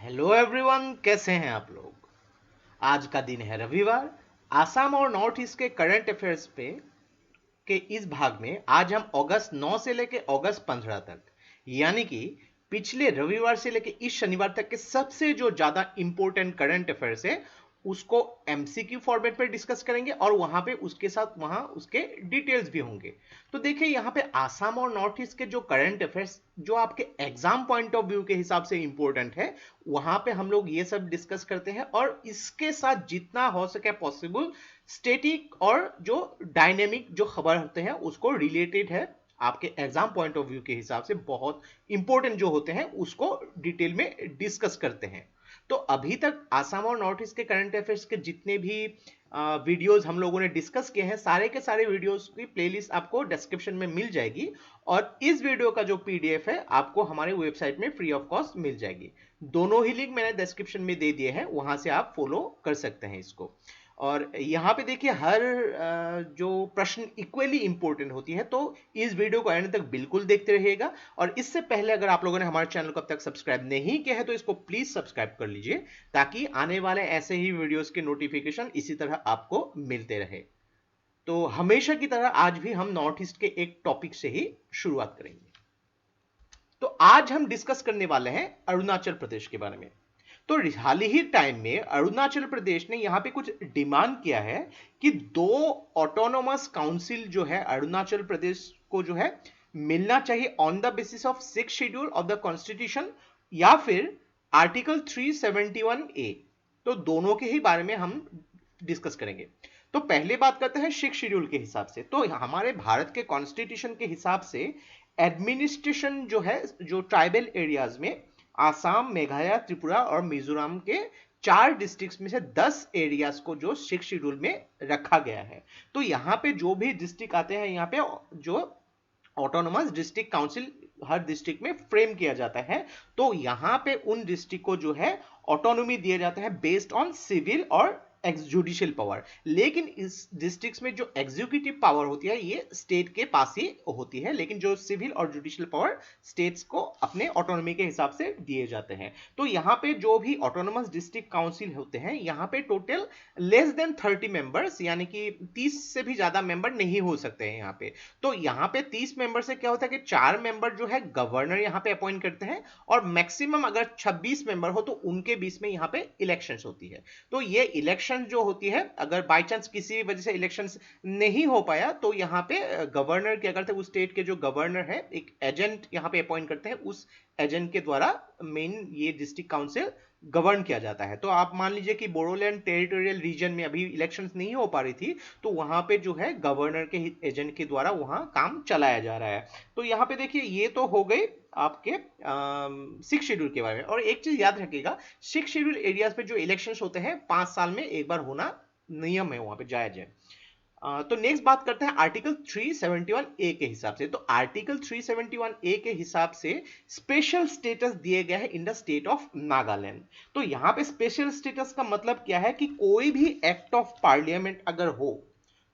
Hello everyone, कैसे हैं आप लोग। आज का दिन है रविवार। आसाम और नॉर्थ ईस्ट के करंट अफेयर्स पे के इस भाग में आज हम अगस्त 9 से लेके अगस्त 15 तक, यानी कि पिछले रविवार से लेके इस शनिवार तक के सबसे जो ज्यादा इंपॉर्टेंट करंट अफेयर्स है उसको एमसीक्यू फॉर्मेट पे डिस्कस करेंगे और वहां पे उसके साथ वहां उसके डिटेल्स भी होंगे। तो देखिए यहाँ पे आसाम और नॉर्थ ईस्ट के जो करंट अफेयर्स जो आपके एग्जाम पॉइंट ऑफ व्यू के हिसाब से इंपॉर्टेंट है वहां पे हम लोग ये सब डिस्कस करते हैं और इसके साथ जितना हो सके पॉसिबल स्टेटिक और जो डायनेमिक जो खबर होते हैं उसको रिलेटेड है आपके एग्जाम पॉइंट ऑफ व्यू के हिसाब से बहुत इंपॉर्टेंट जो होते हैं उसको डिटेल में डिस्कस करते हैं। तो अभी तक आसाम और नॉर्थ ईस्ट के करंट अफेयर्स के जितने भी वीडियोस हम लोगों ने डिस्कस किए हैं सारे के सारे वीडियोस की प्लेलिस्ट आपको डिस्क्रिप्शन में मिल जाएगी और इस वीडियो का जो पीडीएफ है आपको हमारे वेबसाइट में फ्री ऑफ कॉस्ट मिल जाएगी। दोनों ही लिंक मैंने डिस्क्रिप्शन में दे दिए हैं, वहां से आप फॉलो कर सकते हैं इसको। और यहाँ पे देखिए हर जो प्रश्न इक्वली इंपॉर्टेंट होती है, तो इस वीडियो को एंड तक बिल्कुल देखते रहिएगा। और इससे पहले अगर आप लोगों ने हमारे चैनल को अब तक सब्सक्राइब नहीं किया है तो इसको प्लीज सब्सक्राइब कर लीजिए ताकि आने वाले ऐसे ही वीडियोस के नोटिफिकेशन इसी तरह आपको मिलते रहे। तो हमेशा की तरह आज भी हम नॉर्थ ईस्ट के एक टॉपिक से ही शुरुआत करेंगे। तो आज हम डिस्कस करने वाले हैं अरुणाचल प्रदेश के बारे में। तो हाल ही टाइम में अरुणाचल प्रदेश ने यहां पे कुछ डिमांड किया है कि दो ऑटोनोमस काउंसिल जो है अरुणाचल प्रदेश को जो है मिलना चाहिए on the basis of 6 schedule of the constitution या फिर आर्टिकल 371 ए। तो दोनों के ही बारे में हम डिस्कस करेंगे। तो पहले बात करते हैं 6 शेड्यूल के हिसाब से। तो हमारे भारत के कॉन्स्टिट्यूशन के हिसाब से एडमिनिस्ट्रेशन जो है जो ट्राइबल एरियाज में आसाम, मेघालय, त्रिपुरा और मिजोरम के 4 डिस्ट्रिक्ट्स में से 10 एरियाज को जो 6 शेड्यूल में रखा गया है। तो यहाँ पे जो भी डिस्ट्रिक्ट आते हैं यहाँ पे जो ऑटोनोमस डिस्ट्रिक्ट काउंसिल हर डिस्ट्रिक्ट में फ्रेम किया जाता है। तो यहाँ पे उन डिस्ट्रिक्ट को जो है ऑटोनोमी दिया जाता है बेस्ड ऑन सिविल और जुडिशियल पावर। लेकिन इस डिस्ट्रिक्ट्स में जो एग्जीक्यूटिव पावर होती है ये स्टेट के पास ही होती है, लेकिन जो सिविल और जुडिशियल पावर स्टेट्स को अपने ऑटोनॉमी के हिसाब से दिए जाते हैं। तो यहाँ पे जो भी ऑटोनोमस डिस्ट्रिक्ट काउंसिल होते हैं यहाँ पे टोटल लेस देन 30 मेंबर्स यानी कि 30 से भी ज्यादा मेंबर नहीं हो सकते हैं यहाँ पे। तो यहाँ पे 30 मेंबर से क्या होता है कि 4 मेंबर जो है गवर्नर यहाँ पे अपॉइंट करते हैं और मैक्सिमम अगर 26 मेंबर हो तो उनके बीच में यहाँ पे इलेक्शंस होती है। तो ये इलेक्शन जो होती है अगर बाय चांस किसी वजह से इलेक्शंस नहीं हो पाया तो यहाँ पे गवर्नर क्या करते हैं उस स्टेट के जो गवर्नर है एक एजेंट यहाँ पे अपॉइंट करते हैं, उस एजेंट के द्वारा मेन ये डिस्ट्रिक्ट काउंसिल गवर्न किया जाता है। तो आप मान लीजिए कि बोडोलैंड टेरिटोरियल रीजन में अभी इलेक्शंस नहीं हो पा रही थी तो वहां पे जो है गवर्नर के एजेंट के द्वारा वहां काम चलाया जा रहा है। तो यहाँ पे देखिए ये तो हो गए आपके 6 शेड्यूल के बारे में। और एक चीज याद रखिएगा 6 शेड्यूल एरियाज पे जो इलेक्शंस होते हैं 5 साल में एक बार होना नियम है, वहां पे जायज है। तो नेक्स्ट बात करते हैं आर्टिकल 371 ए के हिसाब से। तो आर्टिकल 371 ए के हिसाब से स्पेशल स्टेटस दिए गए हैं इन द स्टेट ऑफ नागालैंड। तो यहां पे स्पेशल स्टेटस का मतलब क्या है कि कोई भी एक्ट ऑफ पार्लियामेंट अगर हो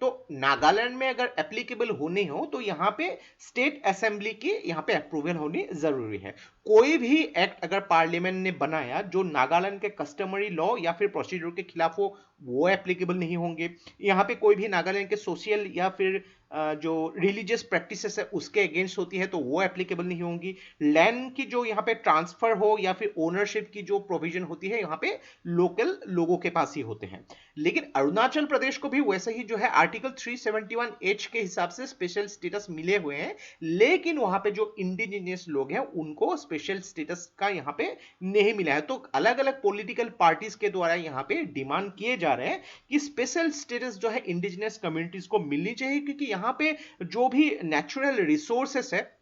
तो नागालैंड में अगर एप्लीकेबल होने हो तो यहाँ पे स्टेट असेंबली की यहाँ पे अप्रूवल होनी जरूरी है। कोई भी एक्ट अगर पार्लियामेंट ने बनाया जो नागालैंड के कस्टमरी लॉ या फिर प्रोसीजर के खिलाफ हो वो एप्लीकेबल नहीं होंगे। यहाँ पे कोई भी नागालैंड के सोशल या फिर जो रिलीजियस प्रैक्टिसेस है उसके अगेंस्ट होती है तो वो एप्लीकेबल नहीं होंगी। लैंड की जो यहाँ पे ट्रांसफर हो या फिर ओनरशिप की जो प्रोविजन होती है यहाँ पे लोकल लोगों के पास ही होते हैं। लेकिन अरुणाचल प्रदेश को भी वैसे ही जो है आर्टिकल 371 एच के हिसाब से स्पेशल स्टेटस मिले हुए हैं, लेकिन वहां पे जो इंडिजिनियस लोग हैं उनको स्पेशल स्टेटस का यहाँ पे नहीं मिला है। तो अलग अलग पॉलिटिकल पार्टीज के द्वारा यहाँ पे डिमांड किए जा रहे हैं कि स्पेशल स्टेटस जो है इंडिजिनियस कम्युनिटीज को मिलनी चाहिए, क्योंकि यहाँ पे जो भी नेचुरल रिसोर्सेस है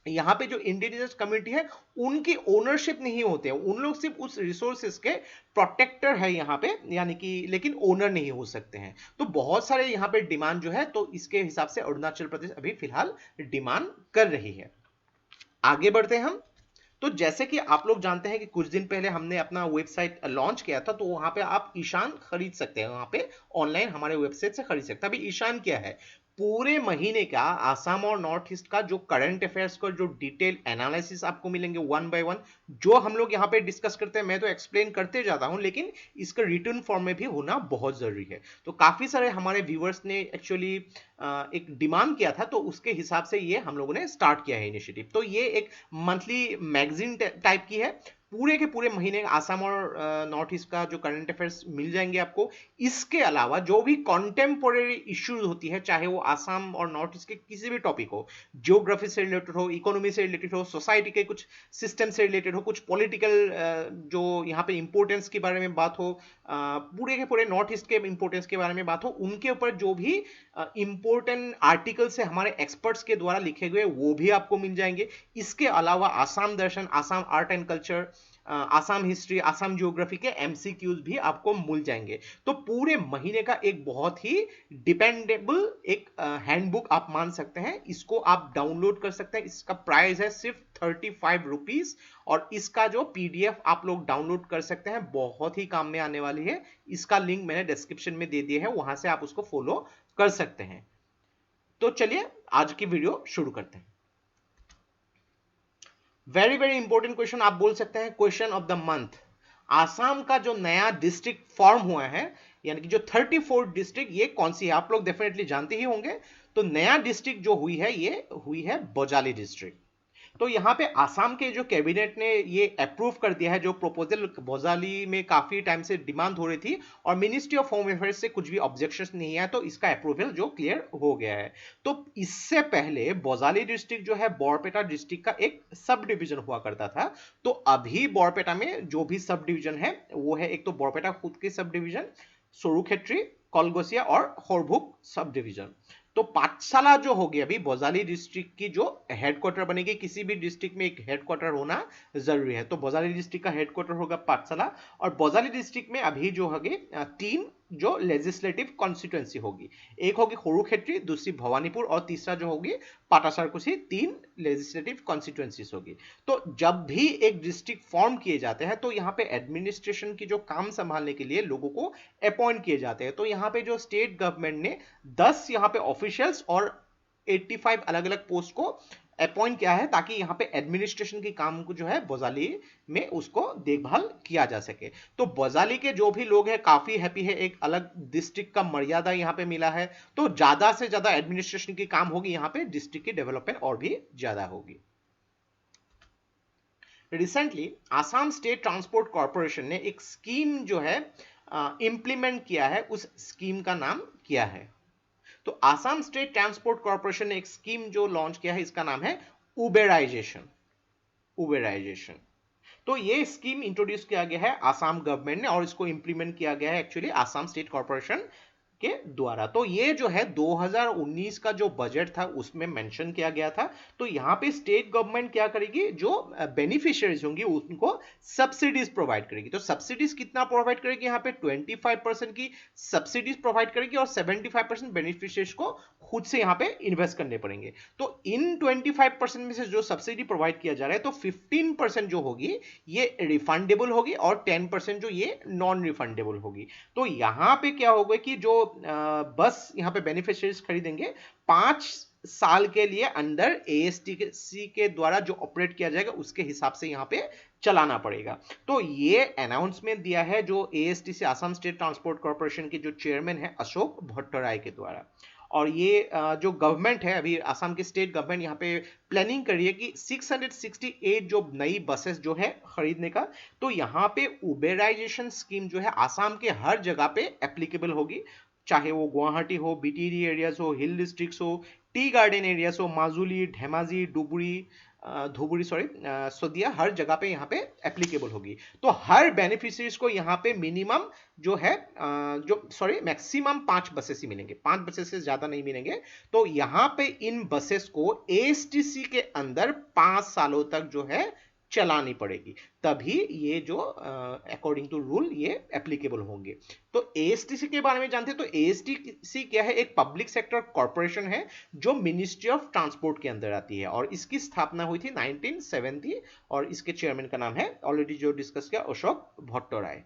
यहाँ पे जो इंडिजिनियस कम्युनिटी है उनकी ओनरशिप नहीं होते हैं, उन लोग सिर्फ उस रिसोर्सेस के प्रोटेक्टर है यहाँ पे यानी कि, लेकिन ओनर नहीं हो सकते हैं। तो बहुत सारे यहाँ पे डिमांड जो है तो इसके हिसाब से अरुणाचल प्रदेश अभी फिलहाल डिमांड कर रही है। आगे बढ़ते हैं हम। तो जैसे कि आप लोग जानते हैं कि कुछ दिन पहले हमने अपना वेबसाइट लॉन्च किया था, तो वहां पे आप ईशान खरीद सकते हैं, वहां पे ऑनलाइन हमारे वेबसाइट से खरीद सकते हैं। अभी ईशान क्या है, पूरे महीने का आसाम और नॉर्थ ईस्ट का जो करंट अफेयर्स का जो डिटेल एनालिसिस आपको मिलेंगे वन बाय वन, जो हम लोग यहाँ पे डिस्कस करते हैं। मैं तो एक्सप्लेन करते जाता हूँ, लेकिन इसका रिटर्न फॉर्म में भी होना बहुत जरूरी है। तो काफी सारे हमारे व्यूअर्स ने एक्चुअली एक डिमांड किया था, तो उसके हिसाब से ये हम लोगों ने स्टार्ट किया है इनिशिएटिव। तो ये एक मंथली मैगजीन टाइप की है। पूरे के पूरे महीने आसाम और नॉर्थ ईस्ट का जो करंट अफेयर्स मिल जाएंगे आपको। इसके अलावा जो भी कॉन्टेम्पोरेरी इश्यूज होती है, चाहे वो आसाम और नॉर्थ ईस्ट के किसी भी टॉपिक हो, जियोग्राफी से रिलेटेड हो, इकोनॉमी से रिलेटेड हो, सोसाइटी के कुछ सिस्टम से रिलेटेड हो, कुछ पॉलिटिकल जो यहाँ पे इंपॉर्टेंस के बारे में बात हो, पूरे के पूरे नॉर्थ ईस्ट के इंपॉर्टेंस के बारे में बात हो, उनके ऊपर जो भी इंपॉर्टेंट आर्टिकल्स है हमारे एक्सपर्ट्स के द्वारा लिखे गए, वो भी आपको मिल जाएंगे। इसके अलावा आसाम दर्शन, Assam art and culture, Assam history, Assam geography के एमसीक्यूज भी आपको मिल जाएंगे। तो पूरे महीने का एक बहुत ही डिपेंडेबल एक हैंडबुक आप मान सकते हैं। इसको आप डाउनलोड कर सकते हैं। इसका प्राइस है सिर्फ 35 रुपीज, और इसका जो पीडीएफ आप लोग डाउनलोड कर सकते हैं, बहुत ही काम में आने वाली है। इसका लिंक मैंने डिस्क्रिप्शन में दे दिया है, वहां से आप उसको फॉलो कर सकते हैं। तो चलिए आज की वीडियो शुरू करते हैं। वेरी वेरी इंपॉर्टेंट क्वेश्चन आप बोल सकते हैं, question of the month. Assam का जो नया डिस्ट्रिक्ट फॉर्म हुआ है, यानी कि जो 34 डिस्ट्रिक्ट, ये कौन सी है? आप लोग डेफिनेटली जानते ही होंगे। तो नया डिस्ट्रिक्ट जो हुई है, ये हुई है बोजाली डिस्ट्रिक्ट। तो यहाँ पे आसाम के जो कैबिनेट ने ये अप्रूव कर दिया है, जो प्रोपोजल बोजाली में काफी टाइम से डिमांड हो रही थी और मिनिस्ट्री ऑफ होम अफेयर्स से कुछ भी ऑब्जेक्शंस नहीं है, तो इसका अप्रूवल जो क्लियर हो गया है। तो इससे पहले बोजाली डिस्ट्रिक्ट जो है बॉरपेटा डिस्ट्रिक्ट का एक सब डिवीजन हुआ करता था। तो अभी बॉरपेटा में जो भी सब डिवीजन है वो है, एक तो बॉरपेटा खुद के सब डिवीजन, सोरुखेत्री, कलगोसिया और होरभुक सब डिवीजन। तो पाठशाला जो होगी अभी बोजाली डिस्ट्रिक्ट की जो हेडक्वार्टर बनेगी, किसी भी डिस्ट्रिक्ट में एक हेडक्वार्टर होना जरूरी है। तो बोजाली डिस्ट्रिक्ट का हेडक्वार्टर होगा पाठशाला। और बोजाली डिस्ट्रिक्ट में अभी जो होगी 3 जो लेजिस्लेटिव कॉन्स्टिट्यूएंसी होगी, एक होगी होरुखेत्री, दूसरी भवानीपुर और तीसरा जो होगी पाटासारकुसी। 3 लेजिस्लेटिव कॉन्स्टिट्यूएंसीज होगी। तो जब भी एक डिस्ट्रिक्ट फॉर्म किए जाते हैं, तो यहाँ पे एडमिनिस्ट्रेशन की जो काम संभालने के लिए लोगों को अपॉइंट किए जाते हैं। तो यहाँ पे जो स्टेट गवर्नमेंट ने 10 यहाँ पे ऑफिशियल्स और 85 अलग अलग पोस्ट को अपॉइंट किया है, ताकि यहाँ पे एडमिनिस्ट्रेशन की काम को जो है बोजाली में उसको देखभाल किया जा सके। तो बोजाली के जो भी लोग हैं काफी हैप्पी है, एक अलग डिस्ट्रिक्ट का मर्यादा यहाँ पे मिला है। तो ज्यादा से ज्यादा एडमिनिस्ट्रेशन की काम होगी यहाँ पे, डिस्ट्रिक्ट की डेवलपमेंट और भी ज्यादा होगी। Recently Assam state transport corporation ने एक स्कीम जो है इंप्लीमेंट किया है। उस स्कीम का नाम क्या है? तो आसाम स्टेट ट्रांसपोर्ट कॉर्पोरेशन ने एक स्कीम जो लॉन्च किया है, इसका नाम है उबेराइजेशन। उबेराइजेशन। तो ये स्कीम इंट्रोड्यूस किया गया है आसाम गवर्नमेंट ने, और इसको इंप्लीमेंट किया गया है एक्चुअली आसाम स्टेट कॉर्पोरेशन के द्वारा। तो ये जो है 2019 का जो बजट था उसमें मेंशन किया गया था। तो यहाँ पे स्टेट गवर्नमेंट क्या करेगी, जो बेनिफिशियरीज होंगी उनको सब्सिडीज प्रोवाइड करेगी। तो सब्सिडीज कितना प्रोवाइड करेगी? यहाँ पे 25% की सब्सिडीज प्रोवाइड करेगी, और 75% बेनिफिशियरीज को खुद से यहाँ पे इन्वेस्ट करने पड़ेंगे। तो इन 25% में से जो सब्सिडी प्रोवाइड किया जा रहा है, तो 15% जो होगी ये रिफंडेबल होगी, और 10% जो ये नॉन रिफंडेबल होगी। तो यहाँ पे क्या होगा कि जो बस यहाँ पे बेनिफिशियरीज खरीदेंगे, 5 साल के लिए अंडर एएसटीसी के द्वारा जो ऑपरेट किया जाएगा उसके हिसाब से यहाँ पे चलाना पड़ेगा। तो ये अनाउंसमेंट दिया है जो एएसटीसी आसाम स्टेट ट्रांसपोर्ट कॉर्पोरेशन के जो चेयरमैन है अशोक भट्टराय के द्वारा। और ये जो गवर्नमेंट है अभी आसाम की स्टेट गवर्नमेंट यहाँ पे प्लानिंग कर रही है कि 668 जो नई बसेस जो है खरीदने का। तो यहाँ पे उबेराइजेशन स्कीम जो है आसाम के हर जगह पे एप्लीकेबल होगी, चाहे वो गुवाहाटी हो, बीटीडी एरियाज हो, हिल डिस्ट्रिक्ट्स हो, टी गार्डन एरियाज हो, माजुली, धेमाजी, धुबुरी सोदिया, हर जगह पे यहाँ पे एप्लीकेबल होगी। तो हर बेनिफिशियरीज को यहाँ पे मिनिमम जो है मैक्सिमम 5 बसेस ही मिलेंगे, 5 बसेस से ज्यादा नहीं मिलेंगे। तो यहाँ पे इन बसेस को एएसटीसी के अंदर 5 सालों तक जो है चलानी पड़ेगी, तभी ये जो अकॉर्डिंग टू रूल ये एप्लीकेबल होंगे। तो एएसटीसी के बारे में जानते हैं। तो एएसटीसी क्या है? एक पब्लिक सेक्टर कॉर्पोरेशन है जो मिनिस्ट्री ऑफ ट्रांसपोर्ट के अंदर आती है, और इसकी स्थापना हुई थी 1970, और इसके चेयरमैन का नाम है ऑलरेडी जो डिस्कस किया Ashok Bhattarai.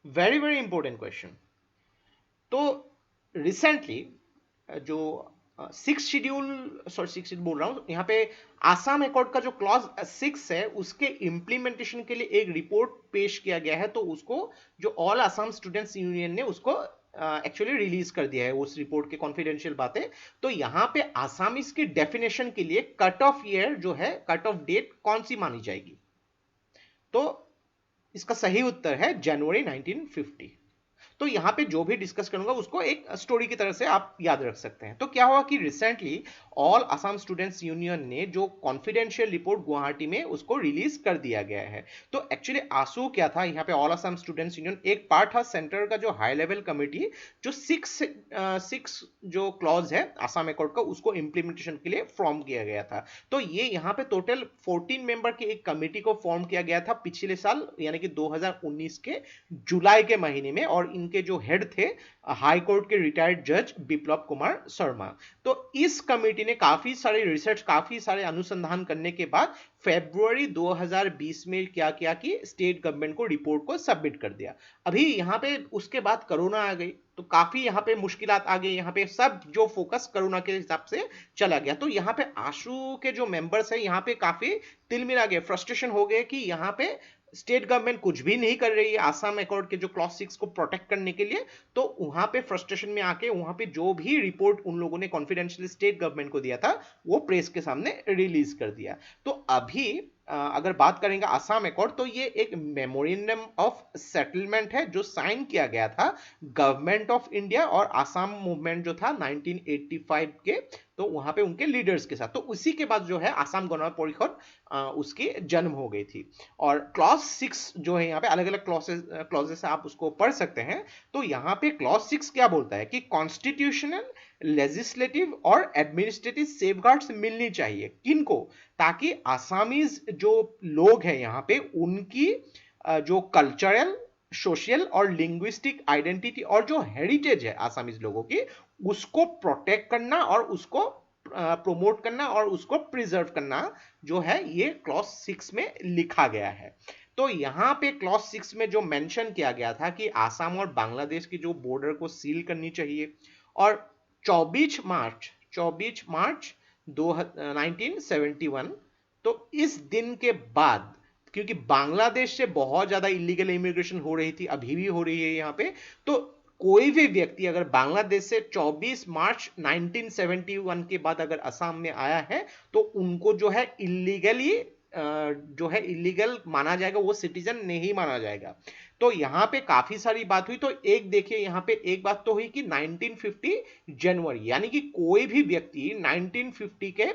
Very very important question. तो रिसेंटली जो सिक्स शेड्यूल, सॉरी सिक्स बोल रहा हूँ यहाँ पे, आसाम अकॉर्ड का जो क्लॉज 6 है उसके इम्प्लीमेंटेशन के लिए एक रिपोर्ट पेश किया गया है। तो उसको जो ऑल आसाम स्टूडेंट्स यूनियन ने उसको एक्चुअली रिलीज कर दिया है, उस रिपोर्ट के कॉन्फिडेंशियल बातें। तो यहाँ पे आसामीज की डेफिनेशन के लिए कट ऑफ ईयर जो है, कट ऑफ डेट कौन सी मानी जाएगी? तो इसका सही उत्तर है जनवरी 1950। तो यहां पे जो भी डिस्कस करूंगा उसको एक स्टोरी की तरह से आप याद रख सकते हैं। तो क्या हुआ कि recently all Assam students union ने जो कॉन्फिडेंशियल रिपोर्ट गुवाहाटी में उसको रिलीज कर दिया गया है। तो एक्चुअली आंसू क्या था यहाँ पे, ऑल असम स्टूडेंट्स यूनियन एक पार्ट था सेंटर का जो हाई लेवल कमिटी, जो सिक्स जो क्लॉज है आसाम अकॉर्ड का उसको इंप्लीमेंटेशन के लिए फॉर्म किया गया था। तो ये यहाँ पे टोटल 14 मेंबर की एक कमिटी को फॉर्म किया गया था पिछले साल, यानी कि 2019 के जुलाई के महीने में, और इनके जो हेड थे हाई कोर्ट के रिटायर्ड जज बिप्लब कुमार शर्मा। तो इस कमेटी ने काफी सारे रिसर्च, काफी सारे अनुसंधान करने के बाद फरवरी 2020 में क्या किया कि स्टेट गवर्नमेंट को रिपोर्ट को सबमिट कर दिया। अभी यहाँ पे उसके बाद कोरोना आ गई, तो काफी यहाँ पे मुश्किलात आ गई, यहाँ पे सब जो फोकस कोरोना के हिसाब से चला गया। तो यहाँ पे आशू के जो मेंबर्स है यहाँ पे काफी तिलमिला गए, फ्रस्ट्रेशन हो गए कि यहाँ पे स्टेट गवर्नमेंट कुछ भी नहीं कर रही है आसाम अकॉर्ड के जो क्लॉज 6 को प्रोटेक्ट करने के लिए। तो वहां पे फ्रस्ट्रेशन में आके वहां पे जो भी रिपोर्ट उन लोगों ने कॉन्फिडेंशियल स्टेट गवर्नमेंट को दिया था वो प्रेस के सामने रिलीज कर दिया। तो अभी अगर बात करेंगे आसाम अकॉर्ड, तो ये एक मेमोरेंडम ऑफ सेटलमेंट है जो साइन किया गया था गवर्नमेंट ऑफ इंडिया और आसाम मूवमेंट जो था 1985 के, तो वहां पे उनके लीडर्स के साथ। तो उसी के बाद जो है आसाम गण परिषद उसकी जन्म हो गई थी। और क्लॉज 6 जो है यहाँ पे अलग अलग क्लॉजेस आप उसको पढ़ सकते हैं। तो यहाँ पे क्लॉज 6 क्या बोलता है कि कॉन्स्टिट्यूशनल, लेजिस्लेटिव और एडमिनिस्ट्रेटिव सेफगार्ड्स मिलनी चाहिए किनको, ताकि आसामीज जो लोग हैं यहाँ पे उनकी जो कल्चरल, सोशल और लिंग्विस्टिक आइडेंटिटी और जो हेरिटेज है आसामीज लोगों की उसको प्रोटेक्ट करना और उसको प्रोमोट करना और उसको प्रिजर्व करना जो है ये क्लॉज 6 में लिखा गया है। तो यहाँ पे क्लॉज 6 में जो मेंशन किया गया था कि आसाम और बांग्लादेश की जो बॉर्डर को सील करनी चाहिए, और 24 मार्च 1971, तो इस दिन के बाद, क्योंकि बांग्लादेश से बहुत ज्यादा इलीगल इमिग्रेशन हो रही थी, अभी भी हो रही है यहाँ पे, तो कोई भी व्यक्ति अगर बांग्लादेश से 24 मार्च 1971 के बाद अगर असम में आया है तो उनको जो है इलीगली जो है इलीगल माना जाएगा, वो सिटीजन नहीं माना जाएगा। तो यहाँ पे काफी सारी बात हुई। तो एक देखिए यहाँ पे एक बात तो हुई कि 1950 जनवरी, यानी कि कोई भी व्यक्ति 1950 के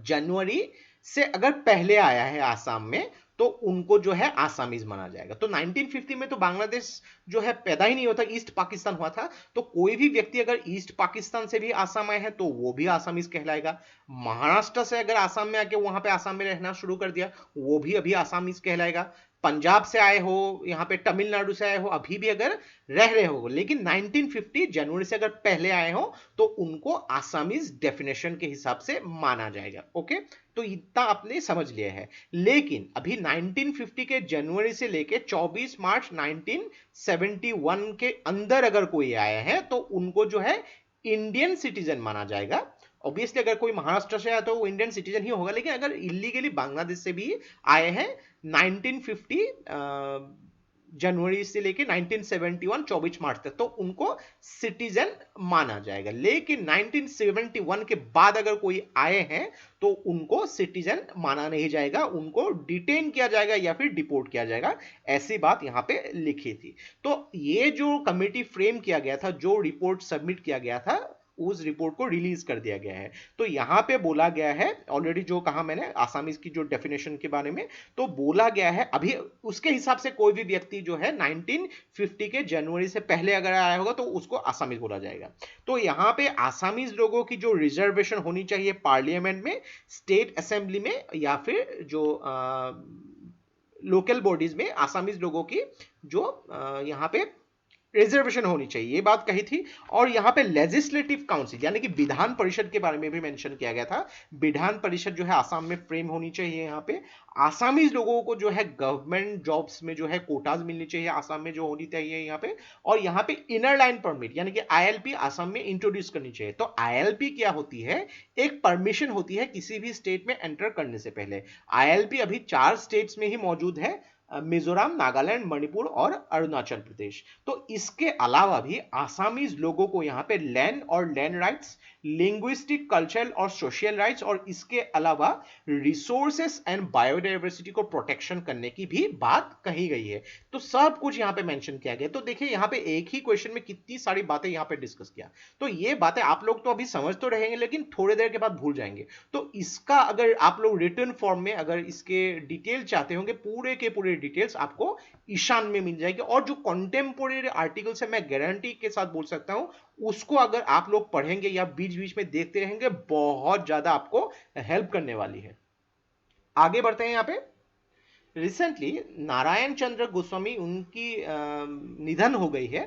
जनवरी से अगर पहले आया है आसाम में तो उनको जो है आसामीज माना जाएगा। तो 1950 में तो बांग्लादेश जो है पैदा ही नहीं होता, ईस्ट पाकिस्तान हुआ था। तो कोई भी व्यक्ति अगर ईस्ट पाकिस्तान से भी आसाम आए हैं तो वो भी आसामीज कहलाएगा। महाराष्ट्र से अगर आसाम में आके वहां पे आसाम में रहना शुरू कर दिया वो भी अभी आसामीज कहलाएगा। पंजाब से आए हो, यहाँ पे तमिलनाडु से आए हो, अभी भी अगर रह रहे हो लेकिन 1950 जनवरी से अगर पहले आए हो तो उनको आसामीज डेफिनेशन के हिसाब से माना जाएगा। ओके, तो इतना आपने समझ लिया है। लेकिन अभी 1950 के जनवरी से लेके 24 मार्च 1971 के अंदर अगर कोई आया है तो उनको जो है इंडियन सिटीजन माना जाएगा। ऑब्वियसली अगर कोई महाराष्ट्र से आया तो वो इंडियन सिटीजन ही होगा, लेकिन अगर इलीगली बांग्लादेश से भी आए हैं 1950 जनवरी से लेके 1971 24 मार्च तक तो उनको सिटीजन माना जाएगा। लेकिन 1971 के बाद अगर कोई आए हैं तो उनको सिटीजन माना नहीं जाएगा, उनको डिटेन किया जाएगा या फिर डिपोर्ट किया जाएगा, ऐसी बात यहां पे लिखी थी। तो ये जो कमेटी फ्रेम किया गया था, जो रिपोर्ट सबमिट किया गया था, उस रिपोर्ट को रिलीज कर दिया गया है। तो यहां पे बोला गया है, ऑलरेडी जो कहा मैंने आसामीज की जो डेफिनेशन के बारे में, तो बोला गया है अभी उसके हिसाब से कोई भी व्यक्ति जो है 1950 के जनवरी से पहले अगर आया होगा तो उसको आसामीज बोला जाएगा। तो यहां पे आसामीज लोगों की जो रिजर्वेशन होनी चाहिए पार्लियामेंट में, स्टेट असेंबली में या फिर जो लोकल बॉडीज में आसामीज लोगों की जो यहाँ पे रिजर्वेशन होनी चाहिए, ये बात कही थी। और यहाँ पे लेजिस्लेटिव काउंसिल यानी कि विधान परिषद के बारे में भी मेंशन किया गया था। विधान परिषद जो है आसाम में फ्रेम होनी चाहिए। यहाँ पे आसामीज लोगों को जो है गवर्नमेंट जॉब्स में जो है कोटाज मिलनी चाहिए आसाम में, जो होनी चाहिए यहाँ पे। और यहाँ पे इनर लाइन परमिट यानी कि आईएलपी आसाम में इंट्रोड्यूस करनी चाहिए। तो आईएलपी क्या होती है? एक परमिशन होती है किसी भी स्टेट में एंटर करने से पहले। आईएलपी अभी 4 स्टेट्स में ही मौजूद है, मिजोरम, नागालैंड, मणिपुर और अरुणाचल प्रदेश। तो इसके अलावा भी आसामीज लोगों को यहाँ पे लैंड और लैंड राइट्स, लिंग्विस्टिक, कल्चरल और सोशल राइट्स, और इसके अलावा रिसोर्सेस एंड बायोडाइवर्सिटी को प्रोटेक्शन करने की भी बात कही गई है। तो सब कुछ यहाँ पे मेंशन किया गया। तो देखिए यहाँ पे एक ही क्वेश्चन में कितनी सारी बातें यहाँ पे डिस्कस किया। तो ये बातें आप लोग तो अभी समझ तो रहेंगे लेकिन थोड़ी देर के बाद भूल जाएंगे। तो इसका अगर आप लोग रिटर्न फॉर्म में अगर इसके डिटेल चाहते होंगे, पूरे के पूरे डिटेल्स आपको ईशान में मिल जाएगी। और जो कंटेम्पोरेरी आर्टिकल्स है, मैं गारंटी के साथ बोल सकता हूं, उसको अगर आप लोग पढ़ेंगे या बीच बीच में देखते रहेंगे, बहुत ज्यादा आपको हेल्प करने वाली है। आगे बढ़ते हैं। यहाँ पे रिसेंटली नारायण चंद्र गोस्वामी, उनकी निधन हो गई है।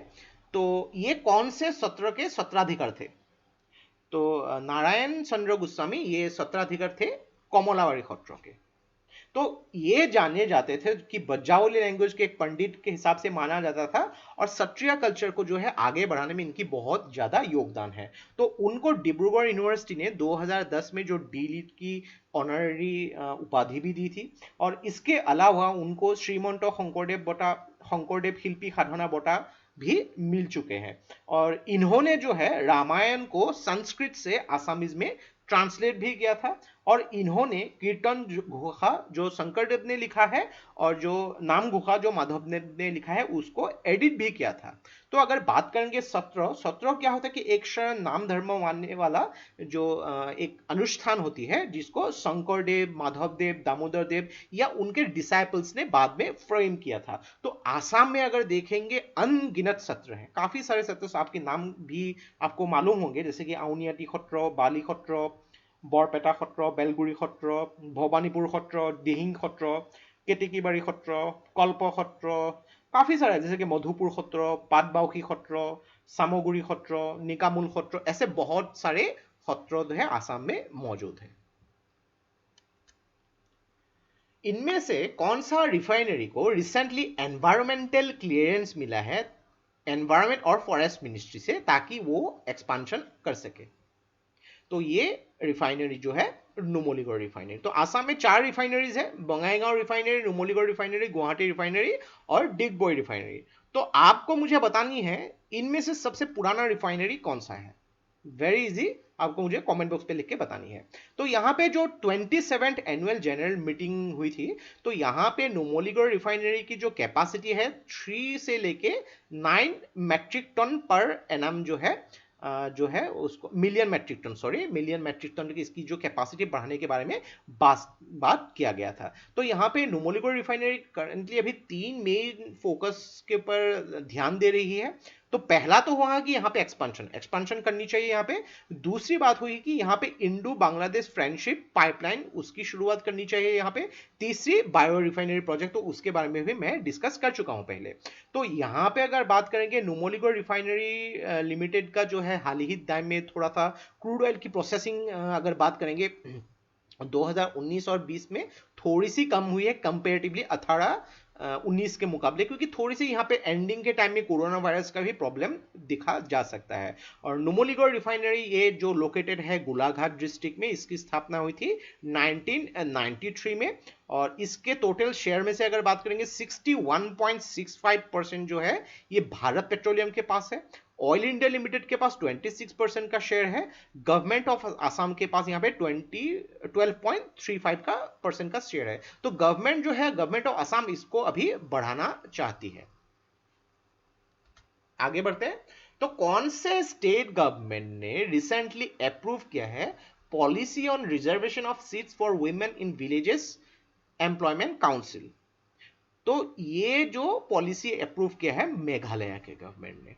तो ये कौन से सत्र के सत्राधिकार थे? तो नारायण चंद्र गोस्वामी ये सत्राधिकार थे कमलाबाड़ी सत्र के। तो ये जाने जाते थे कि बज्जावली लैंग्वेज के एक पंडित के हिसाब से माना जाता था, और सत्रिया कल्चर को जो है आगे बढ़ाने में इनकी बहुत ज्यादा योगदान है। तो उनको डिब्रूगढ़ यूनिवर्सिटी ने 2010 में जो डी.लिट की ऑनररी उपाधि भी दी थी। और इसके अलावा उनको श्रीमंत शंकरदेव शिल्पी साधना बटा भी मिल चुके हैं। और इन्होंने जो है रामायण को संस्कृत से आसामीज में ट्रांसलेट भी किया था। और इन्होंने कीर्तन गुहा जो शंकरदेव ने लिखा है और जो नाम गुहा जो माधवदेव ने लिखा है उसको एडिट भी किया था। तो अगर बात करेंगे सत्र, सत्र क्या होता है कि एक शरण नाम धर्म मानने वाला जो एक अनुष्ठान होती है, जिसको शंकरदेव, माधवदेव, दामोदर देव या उनके डिसाइपल्स ने बाद में फ्रेम किया था। तो आसाम में अगर देखेंगे अनगिनत सत्र हैं, काफी सारे सत्र आपके नाम भी आपको मालूम होंगे, जैसे कि आउनियाटी सत्र, बाली सत्र, बरपेटा सत्र, बेलगुৰি सत्र, भवानीपुर सत्र, दिहिং सत्र, केतेकीबाड़ी सत्र, कल्प सत्र, काफी सारे जैसे कि मधुपुर सत्र, पाटबाउखी सत्र, सामगुड़ी सत्र, निकामुल सत्र, ऐसे बहुत सारे सत्र जो है आसाम में मौजूद है। इनमें से कौन सा रिफाइनरी को रिसेंटली एनवायरमेंटल क्लियरेंस मिला है एनवायरमेंट और फॉरेस्ट मिनिस्ट्री से, ताकि वो एक्सपांशन कर सके? तो ये रिफाइनरी जो है नुमलीगढ़ रिफाइनरी। तो आसाम में 4 रिफाइनरीज है, Bongaigaon refinery, Numaligarh refinery, Guwahati refinery और डिगबोई रिफाइनरी। तो आपको मुझे बतानी है इनमें से सबसे पुराना रिफाइनरी कौन सा है। वेरी इजी, आपको मुझे कमेंट बॉक्स पे लिख के बतानी है। तो यहाँ पे जो 27th एनुअल जनरल मीटिंग हुई थी, तो यहाँ पे नुमलीगढ़ रिफाइनरी की जो कैपेसिटी है 3 से लेके 9 मेट्रिक टन पर एनम जो है उसको मिलियन मेट्रिक टन की इसकी जो कैपेसिटी बढ़ाने के बारे में बात किया गया था। तो यहाँ पे नुमलीगढ़ रिफाइनरी करंटली अभी 3 मेन फोकस के ऊपर ध्यान दे रही है। तो पहला तो हुआ कि यहाँ पे एक्सपांशन करनी चाहिए यहाँ पे। दूसरी बात हुई कि यहाँ पे इंडो बांग्लादेश फ्रेंडशिप पाइपलाइन उसकी शुरुआत करनी चाहिए यहाँ पे। तीसरी बायो रिफाइनरी प्रोजेक्ट, तो उसके बारे में भी मैं डिस्कस कर चुका हूँ पहले। तो यहाँ पे अगर बात करेंगे नुमलीगढ़ रिफाइनरी लिमिटेड का जो है हाल ही टाइम में थोड़ा सा क्रूड ऑयल की प्रोसेसिंग अगर बात करेंगे 2019 और 20 में थोड़ी सी कम हुई है कंपेरेटिवली 18-19 के मुकाबले, क्योंकि थोड़ी सी यहाँ पे एंडिंग के टाइम में कोरोना वायरस का भी प्रॉब्लम दिखा जा सकता है। और नुमलीगढ़ रिफाइनरी ये जो लोकेटेड है गोलाघाट डिस्ट्रिक्ट में, इसकी स्थापना हुई थी 1993 में। और इसके टोटल शेयर में से अगर बात करेंगे 61.65% जो है ये भारत पेट्रोलियम के पास है। ऑयल इंडिया लिमिटेड के पास 26% का शेयर है। गवर्नमेंट ऑफ आसाम के पास यहाँ पे 12.35% का शेयर है। तो गवर्नमेंट जो है, गवर्नमेंट ऑफ आसाम इसको अभी बढ़ाना चाहती है। आगे बढ़ते हैं। तो कौन से स्टेट गवर्नमेंट ने रिसेंटली अप्रूव किया है policy on reservation of seats for women in villages employment council? तो ये जो पॉलिसी अप्रूव किया है मेघालय के गवर्नमेंट ने।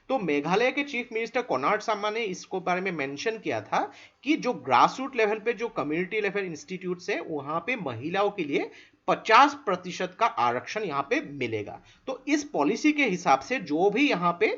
तो मेघालय के चीफ मिनिस्टर कोनार्ड सामा ने इसको बारे में मेंशन किया था कि जो ग्रास रूट लेवल पे जो कम्युनिटी लेवल इंस्टीट्यूट्स है वहां पे महिलाओं के लिए 50% का आरक्षण यहाँ पे मिलेगा। तो इस पॉलिसी के हिसाब से जो भी यहाँ पे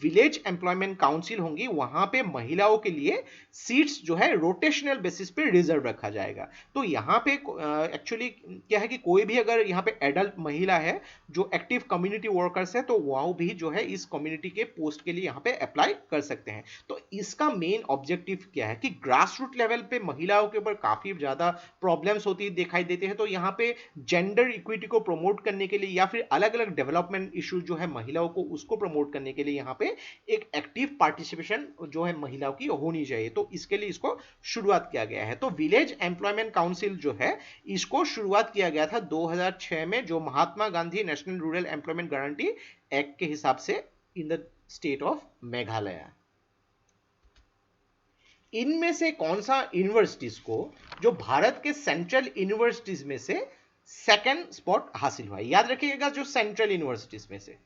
विलेज एम्प्लॉयमेंट काउंसिल होंगी वहां पे महिलाओं के लिए सीट्स जो है रोटेशनल बेसिस पे रिजर्व रखा जाएगा। तो यहाँ पे एक्चुअली क्या है कि कोई भी अगर यहाँ पे एडल्ट महिला है जो एक्टिव कम्युनिटी वर्कर्स है तो वो भी जो है इस कम्युनिटी के पोस्ट के लिए यहाँ पे अप्लाई कर सकते हैं। तो इसका मेन ऑब्जेक्टिव क्या है कि ग्रास रूट लेवल पे महिलाओं के ऊपर काफी ज्यादा प्रॉब्लम्स होती दिखाई देते हैं। तो यहाँ पे जेंडर इक्विटी को प्रमोट करने के लिए या फिर अलग अलग डेवलपमेंट इश्यूज जो है महिलाओं को उसको प्रमोट करने के लिए यहाँ पे एक एक्टिव पार्टिसिपेशन जो है महिलाओं की होनी चाहिए। तो इसके लिए इसको शुरुआत किया गया है। तो विलेज एम्प्लॉयमेंट काउंसिल जो है इसको शुरुआत किया गया था 2006 में, जो Mahatma Gandhi national rural employment guarantee act के हिसाब से in the state of Meghalaya. इनमें से कौन सा यूनिवर्सिटीज को जो भारत के सेंट्रल यूनिवर्सिटीज में से सेकंड स्पॉट हासिल हुआ है? याद रखिएगा जो सेंट्रल यूनिवर्सिटीज में से,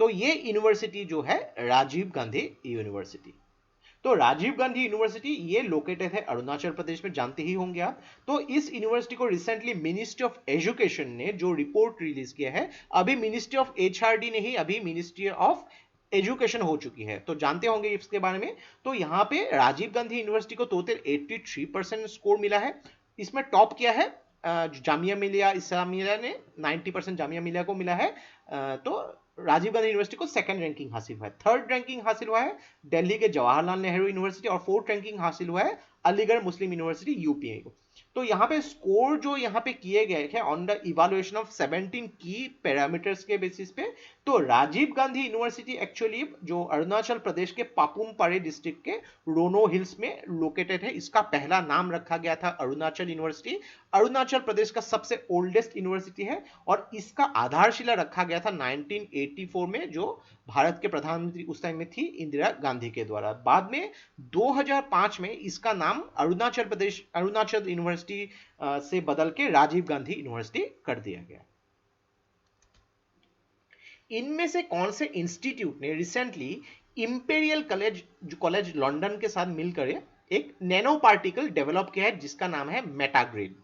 तो ये यूनिवर्सिटी जो है राजीव गांधी यूनिवर्सिटी। तो राजीव गांधी यूनिवर्सिटी ये लोकेटेड है अरुणाचल प्रदेश में, जानते ही होंगे आप। तो इस यूनिवर्सिटी को रिसेंटली मिनिस्ट्री ऑफ एजुकेशन ने जो रिपोर्ट रिलीज किया है, अभी मिनिस्ट्री ऑफ एचआरडी नहीं, अभी मिनिस्ट्री ऑफ एजुकेशन हो चुकी है, तो जानते होंगे इसके बारे में। तो यहाँ पे राजीव गांधी यूनिवर्सिटी को टोटल 83% स्कोर मिला है। इसमें टॉप किया है जामिया मिलिया इस्लामिया ने, 90% जामिया मिलिया को मिला है। तो राजीव गांधी यूनिवर्सिटी को सेकंड रैंकिंग हासिल हुआ है। थर्ड रैंकिंग हासिल हुआ है दिल्ली के जवाहरलाल नेहरू यूनिवर्सिटी, और फोर्थ रैंकिंग हासिल हुआ है अलीगढ़ मुस्लिम यूनिवर्सिटी यूपी को। तो यहाँ पे स्कोर जो यहाँ पे किए गए हैं ऑन द इवैल्यूएशन ऑफ 17 की पैरामीटर्स के बेसिस पे, तो राजीव गांधी यूनिवर्सिटी एक्चुअली जो अरुणाचल प्रदेश के पापुम पारे डिस्ट्रिक्ट के रोनो हिल्स में लोकेटेड है। इसका पहला नाम रखा गया था अरुणाचल यूनिवर्सिटी। अरुणाचल प्रदेश का सबसे ओल्डेस्ट यूनिवर्सिटी है और इसका आधारशिला रखा गया था 1984 में, जो भारत के प्रधानमंत्री उस टाइम में थी इंदिरा गांधी के द्वारा। बाद में 2005 में इसका नाम अरुणाचल यूनिवर्सिटी से बदल के राजीव गांधी यूनिवर्सिटी कर दिया गया। इनमें से कौन से इंस्टीट्यूट ने रिसेंटली इंपेरियल कॉलेज लंदन के साथ मिलकर एक नैनो पार्टिकल डेवलप किया है जिसका नाम है मेटाग्रिड?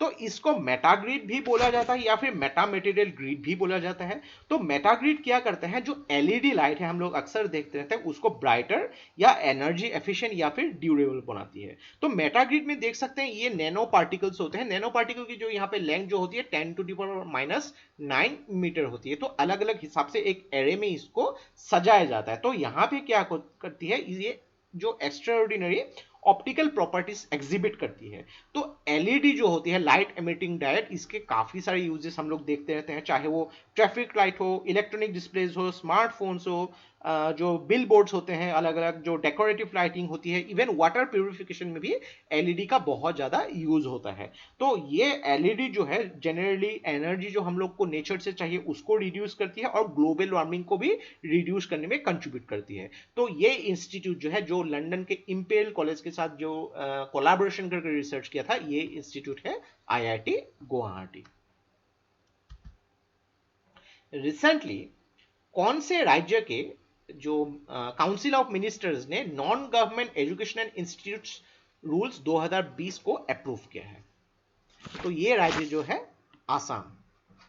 तो इसको मेटाग्रिड भी बोला जाता है या फिर मेटा मटेरियल ग्रिड भी बोला जाता है। तो मेटाग्रिड क्या करते हैं, जो एलईडी लाइट है हम लोग अक्सर देखते रहते हैं, उसको ब्राइटर या एनर्जी एफिशिएंट या फिर ड्यूरेबल बनाती है। तो मेटाग्रिड में देख सकते हैं ये नैनो पार्टिकल्स होते हैं। नैनो पार्टिकल की जो यहाँ पे लेंथ जो होती है 10⁻⁹ मीटर होती है। तो अलग अलग हिसाब से एक एरे में इसको सजाया जाता है। तो यहाँ पे क्या करती है, ये जो एक्स्ट्राऑर्डिनरी ऑप्टिकल प्रॉपर्टीज एग्जिबिट करती है। तो एलईडी जो होती है लाइट एमिटिंग डायोड, इसके काफी सारे यूजेस हम लोग देखते रहते हैं, चाहे वो ट्रैफिक लाइट हो, इलेक्ट्रॉनिक डिस्प्लेज हो, स्मार्टफोन्स हो, जो बिल बोर्ड्स होते हैं, अलग अलग जो डेकोरेटिव लाइटिंग होती है, इवन वाटर प्यूरिफिकेशन में भी एलईडी का बहुत ज्यादा यूज होता है। तो ये एलईडी जो है जनरली एनर्जी जो हम लोग को नेचर से चाहिए उसको रिड्यूस करती है और ग्लोबल वार्मिंग को भी रिड्यूस करने में कंट्रीब्यूट करती है। तो ये इंस्टीट्यूट जो है जो लंदन के इंपेरियल कॉलेज के साथ जो कोलैबोरेशन करके रिसर्च किया था, ये इंस्टीट्यूट है आईआईटी गुवाहाटी। रिसेंटली कौन से राज्य के जो काउंसिल ऑफ मिनिस्टर्स ने non government educational institutes rules 2020 को अप्रूव किया है? तो ये राज्य जो है आसाम।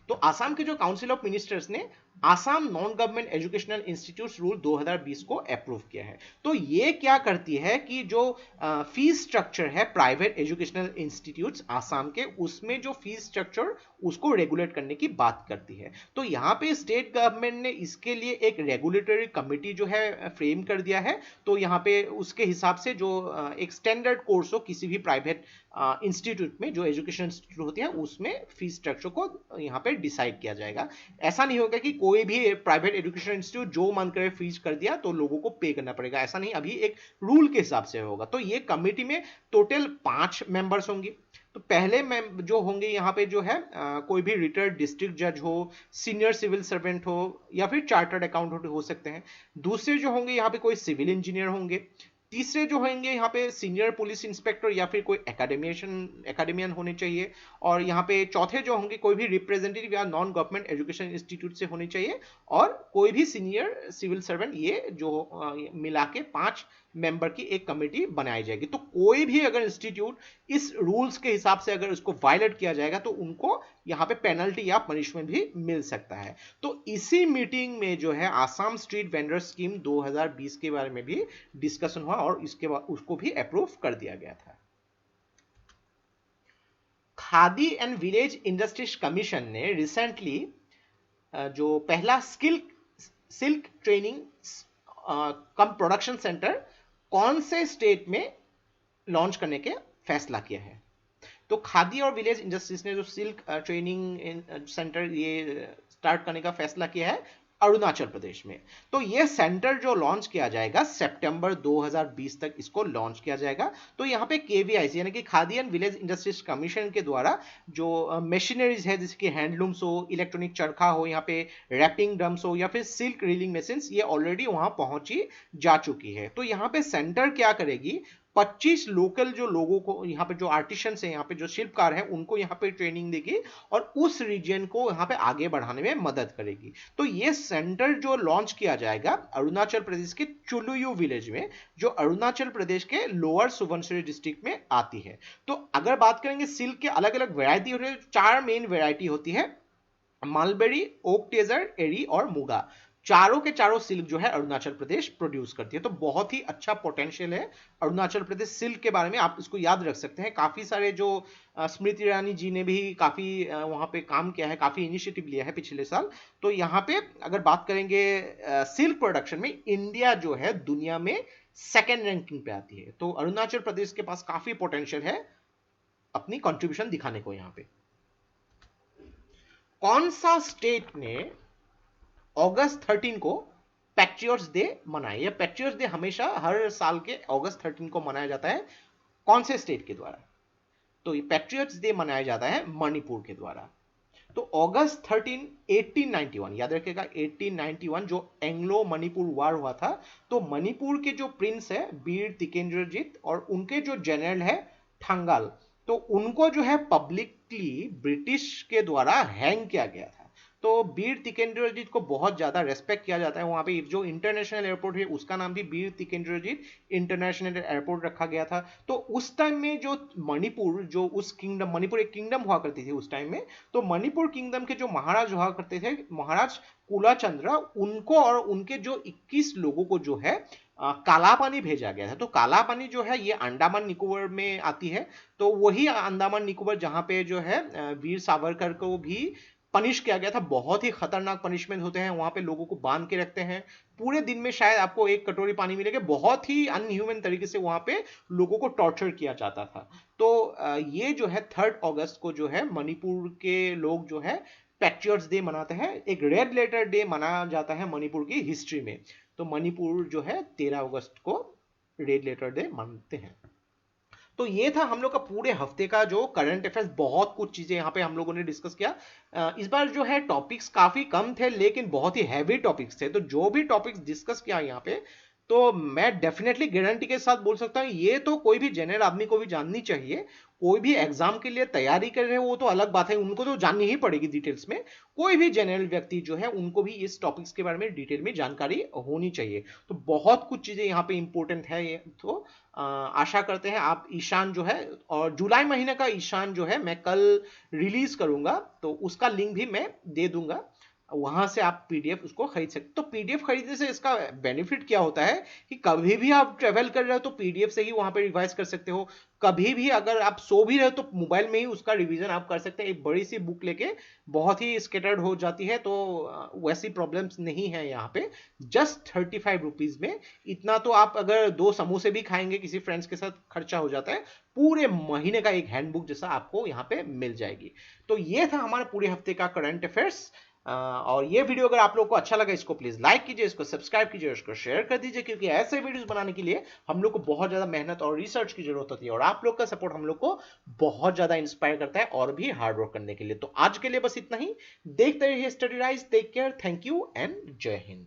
तो आसाम के जो काउंसिल ऑफ मिनिस्टर्स ने Assam non government educational institutes rule 2020 को अप्रूव किया है। तो ये क्या करती है कि जो फीस स्ट्रक्चर है प्राइवेट एजुकेशनल इंस्टीट्यूट्स आसाम के, उसमें जो फीस स्ट्रक्चर उसको रेगुलेट करने की बात करती है। तो यहाँ पे स्टेट गवर्नमेंट ने इसके लिए एक रेगुलेटरी कमिटी जो है फ्रेम कर दिया है। तो यहाँ पे उसके हिसाब से जो एक स्टैंडर्ड कोर्स हो किसी भी प्राइवेट इंस्टीट्यूट में, जो एजुकेशन इंस्टीट्यूट होती है, उसमें फीस स्ट्रक्चर को यहाँ पे डिसाइड किया जाएगा। ऐसा नहीं होगा कि कोई भी प्राइवेट एजुकेशन इंस्टीट्यूट जो मन करे फीस कर दिया तो लोगों को पे करना पड़ेगा, ऐसा नहीं, अभी एक रूल के हिसाब से होगा। तो ये कमेटी में टोटल 5 मेंबर्स होंगे। तो पहले जो होंगे यहाँ पे जो है कोई भी रिटायर्ड डिस्ट्रिक्ट जज हो, सीनियर सिविल सर्वेंट हो या फिर चार्टर्ड अकाउंटेंट हो सकते हैं। दूसरे जो होंगे यहाँ पे कोई सिविल इंजीनियर होंगे। तीसरे जो होंगे यहाँ पे सीनियर पुलिस इंस्पेक्टर या फिर कोई एकेडमियन होने चाहिए। और यहाँ पे चौथे जो होंगे कोई भी रिप्रेजेंटेटिव या नॉन गवर्नमेंट एजुकेशन इंस्टीट्यूट से होने चाहिए, और कोई भी सीनियर सिविल सर्वेंट। ये जो मिला के 5 मेंबर की एक कमेटी बनाई जाएगी। तो कोई भी अगर इंस्टीट्यूट इस रूल्स के हिसाब से अगर उसको वायलेट किया जाएगा तो उनको यहाँ पे पेनल्टी या पनिशमेंट भी मिल सकता है। तो इसी मीटिंग में जो है आसाम स्ट्रीट वेंडर स्कीम 2020 के बारे में भी डिस्कशन हुआ और इसके बाद उसको भी अप्रूव कर दिया गया था। Khadi and village industries commission ने रिसेंटली जो पहला सिल्क ट्रेनिंग कम प्रोडक्शन सेंटर कौन से स्टेट में लॉन्च करने के फैसला किया है। तो खादी और विलेज इंडस्ट्रीज ने जो सिल्क ट्रेनिंग सेंटर ये स्टार्ट करने का फैसला किया है अरुणाचल प्रदेश में। तो ये सेंटर जो लॉन्च किया जाएगा सितंबर 2020 तक इसको लॉन्च किया जाएगा। तो यहाँ पे केवीआईसी यानी कि khadi and village industries commission के द्वारा जो मशीनरीज है जैसे कि हैंडलूम्स हो, इलेक्ट्रॉनिक चरखा हो, यहाँ पे रैपिंग ड्रम्स हो या फिर सिल्क रीलिंग मशीन, ये ऑलरेडी वहां पहुंची जा चुकी है। तो यहाँ पे सेंटर क्या करेगी, 25 लोकल जो लोगों को यहाँ पे जो आर्टिशंस है, यहाँ पे जो शिल्पकार है, उनको यहाँ पे ट्रेनिंग देगी और उस रीजन को यहाँ पे आगे बढ़ाने में मदद करेगी। तो ये सेंटर जो लॉन्च किया जाएगा अरुणाचल प्रदेश के चुलुयू विलेज में, जो अरुणाचल प्रदेश के लोअर सुबनसिरी डिस्ट्रिक्ट में आती है। तो अगर बात करेंगे सिल्क के अलग अलग वेरायटी होती है, 4 मेन वेरायटी होती है, मलबेरी, ओक टेजर, एरी और मुगा। चारों के चारों सिल्क जो है अरुणाचल प्रदेश प्रोड्यूस करती है। तो बहुत ही अच्छा पोटेंशियल है अरुणाचल प्रदेश सिल्क के बारे में, आप इसको याद रख सकते हैं। काफी सारे जो स्मृति ईरानी जी ने भी काफी वहां पे काम किया है, काफी इनिशिएटिव लिया है पिछले साल। तो यहाँ पे अगर बात करेंगे सिल्क प्रोडक्शन में, इंडिया जो है दुनिया में सेकेंड रैंकिंग पे आती है। तो अरुणाचल प्रदेश के पास काफी पोटेंशियल है अपनी कंट्रीब्यूशन दिखाने को। यहाँ पे कौन सा स्टेट ने अगस्त 13 को पैट्रियट्स डे मनाया? यह पैट्रियट्स डे हमेशा हर साल के अगस्त 13 को मनाया जाता है। कौन से स्टेट के द्वारा? तो ये पैट्रियट्स डे मनाया जाता है मणिपुर के द्वारा। तो अगस्त 13 1891, याद रखिएगा 1891 जो एंग्लो मणिपुर वार हुआ था। तो मणिपुर के जो प्रिंस है वीर तिकेंद्रजीत और उनके जो जनरल है ठंगाल, तो उनको जो है पब्लिकली ब्रिटिश के द्वारा हैंग किया गया था। तो वीर तिकेंद्रजीत को बहुत ज्यादा रेस्पेक्ट किया जाता है। वहां पे जो इंटरनेशनल एयरपोर्ट है उसका नाम भी वीर तिकेंद्रजीत इंटरनेशनल एयरपोर्ट रखा गया था। तो उस टाइम में जो मणिपुर, जो उस किंगडम, मणिपुर एक किंगडम हुआ करती थी उस टाइम में, तो मणिपुर किंगडम के जो महाराज हुआ करते थे, महाराज कुलाचंद्र, उनको और उनके जो 21 लोगों को जो है कालापानी भेजा गया था। तो कालापानी जो है ये अंडमान निकोबार में आती है। तो वही अंडमान निकोबार जहां पे जो है वीर सावरकर को भी पनिश किया गया था। बहुत ही खतरनाक पनिशमेंट होते हैं वहां पे, लोगों को बांध के रखते हैं पूरे दिन में, शायद आपको 1 कटोरी पानी मिलेगा। बहुत ही अनह्यूमन तरीके से वहां पे लोगों को टॉर्चर किया जाता था। तो ये जो है 3 अगस्त को जो है मणिपुर के लोग जो है पैट्रियट्स डे मनाते हैं। एक रेड लेटर डे मनाया जाता है मणिपुर की हिस्ट्री में। तो मणिपुर जो है 13 अगस्त को रेड लेटर डे मानते हैं। तो ये था हम लोग का पूरे हफ्ते का जो करंट अफेयर्स। बहुत कुछ चीजें यहाँ पे हम लोगों ने डिस्कस किया। इस बार जो है टॉपिक्स काफी कम थे लेकिन बहुत ही हैवी टॉपिक्स थे। तो जो भी टॉपिक्स डिस्कस किया यहाँ पे, तो मैं डेफिनेटली गारंटी के साथ बोल सकता हूँ ये तो कोई भी जनरल आदमी को भी जाननी चाहिए। कोई भी एग्जाम के लिए तैयारी कर रहे हो वो तो अलग बात है, उनको तो जाननी ही पड़ेगी डिटेल्स में। कोई भी जनरल व्यक्ति जो है उनको भी इस टॉपिक्स के बारे में डिटेल में जानकारी होनी चाहिए। तो बहुत कुछ चीजें यहाँ पे इंपॉर्टेंट है ये। तो आशा करते हैं आप ईशान जो है, और जुलाई महीने का ईशान जो है मैं कल रिलीज करूंगा, तो उसका लिंक भी मैं दे दूंगा, वहां से आप पीडीएफ उसको खरीद सकते। तो पीडीएफ खरीदने से इसका बेनिफिट क्या होता है कि कभी भी आप ट्रेवल कर रहे हो तो पीडीएफ से ही वहां पे रिवाइज कर सकते हो। कभी भी अगर आप सो भी रहे हो तो मोबाइल में ही उसका रिवीजन आप कर सकते हैं। एक बड़ी सी बुक लेके बहुत ही स्केटर्ड हो जाती है, तो वैसी प्रॉब्लम्स नहीं है यहाँ पे। जस्ट 35 रुपीज में इतना तो आप अगर 2 समोसे भी खाएंगे किसी फ्रेंड्स के साथ खर्चा हो जाता है। पूरे महीने का एक हैंडबुक जैसा आपको यहाँ पे मिल जाएगी। तो ये था हमारे पूरे हफ्ते का करंट अफेयर्स। और ये वीडियो अगर आप लोग को अच्छा लगा इसको प्लीज लाइक कीजिए, इसको सब्सक्राइब कीजिए, इसको शेयर कर दीजिए, क्योंकि ऐसे वीडियोस बनाने के लिए हम लोग को बहुत ज्यादा मेहनत और रिसर्च की जरूरत होती है, और आप लोग का सपोर्ट हम लोग को बहुत ज्यादा इंस्पायर करता है और भी हार्ड वर्क करने के लिए। तो आज के लिए बस इतना ही। देखते रहिए study rise. Take care, thank you and जय हिंद।